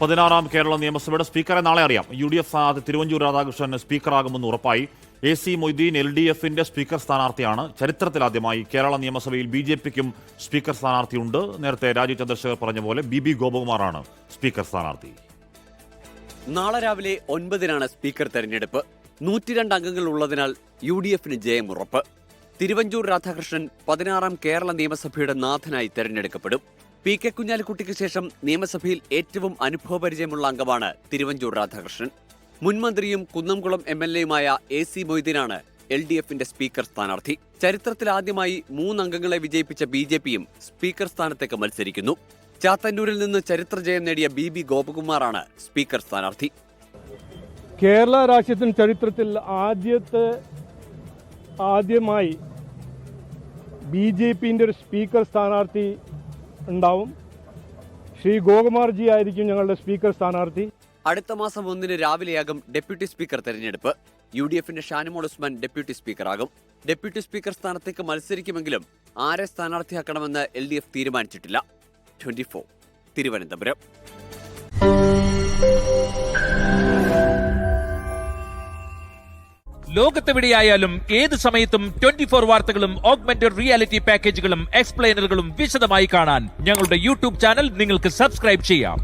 16ാം കേരള നിയമസഭയുടെ സ്പീക്കറെ നാളെ അറിയാം. UDF സ്ഥാനാർത്ഥി തിരുവഞ്ചൂർ രാധാകൃഷ്ണൻ സ്പീക്കറാകുമെന്ന് ഉറപ്പായി. AC മൊയ്തീൻ LDFന്റെ സ്പീക്കർ സ്ഥാനാർത്ഥിയാണ്. ചരിത്രത്തിലാദ്യമായി കേരള നിയമസഭയിൽ BJPക്കും സ്പീക്കർ സ്ഥാനാർത്ഥിയുണ്ട്. നേരത്തെ രാജീവ് ചന്ദ്രശേഖർ പറഞ്ഞ പോലെ BB ഗോപകുമാറാണ് സ്പീക്കർ സ്ഥാനാർത്ഥി. നാളെ രാവിലെ 9-നാണ് സ്പീക്കർ തെരഞ്ഞെടുപ്പ്. 102 അംഗങ്ങൾ ഉള്ളതിനാൽ UDFന് ജയമുറപ്പ്. തിരുവഞ്ചൂർ രാധാകൃഷ്ണൻ 16ാം കേരള നിയമസഭയുടെ നാഥനായി തെരഞ്ഞെടുക്കപ്പെടും. PK കുഞ്ഞാലിക്കുട്ടിക്ക് ശേഷം നിയമസഭയിൽ ഏറ്റവും അനുഭവപരിചയമുള്ള അംഗമാണ് തിരുവഞ്ചൂർ രാധാകൃഷ്ണൻ. മുൻമന്ത്രിയും കുന്നംകുളം MLAയുമായ AC മൊയ്തീനാണ് LDFന്റെ സ്പീക്കർ സ്ഥാനാർത്ഥി. ചരിത്രത്തിലാദ്യമായി 3 അംഗങ്ങളെ വിജയിപ്പിച്ച BJPയും സ്പീക്കർ സ്ഥാനത്തേക്ക് മത്സരിക്കുന്നു. ചാത്തന്നൂരിൽ നിന്ന് ചരിത്രജയം നേടിയ BB ഗോപകുമാറാണ് സ്പീക്കർ സ്ഥാനാർത്ഥി. കേരള രാഷ്ട്രീയത്തിന് ചരിത്രത്തിൽ ആദ്യമായി BJPന്റെ ഒരു സ്പീക്കർ സ്ഥാനാർത്ഥി ഉണ്ടാവും. ശ്രീ ഗോകുമാർജി ആയിരിക്കും ഞങ്ങളുടെ സ്പീക്കർ സ്ഥാനാർത്ഥി. അടുത്ത മാസം 1-ന് രാവിലെയാകും ഡെപ്യൂട്ടി സ്പീക്കർ തെരഞ്ഞെടുപ്പ്. UDFന്റെ ഷാനിമോൾ ഉസ്മാൻ ഡെപ്യൂട്ടി സ്പീക്കറാകും. ഡെപ്യൂട്ടി സ്പീക്കർ സ്ഥാനത്തേക്ക് മത്സരിക്കുമെങ്കിലും ആരെ സ്ഥാനാർത്ഥിയാക്കണമെന്ന് LDF തീരുമാനിച്ചിട്ടില്ല. 24 തിരുവനന്തപുരം. ലോകത്തെവിടെയായാലും ഏത് സമയത്തും 24 വാർത്തകളും ഓഗ്മെന്റഡ് റിയാലിറ്റി പാക്കേജുകളും എക്സ്പ്ലെയിനറുകളും വിശദമായി കാണാൻ ഞങ്ങളുടെ YouTube ചാനൽ നിങ്ങൾക്ക് സബ്സ്ക്രൈബ് ചെയ്യാം.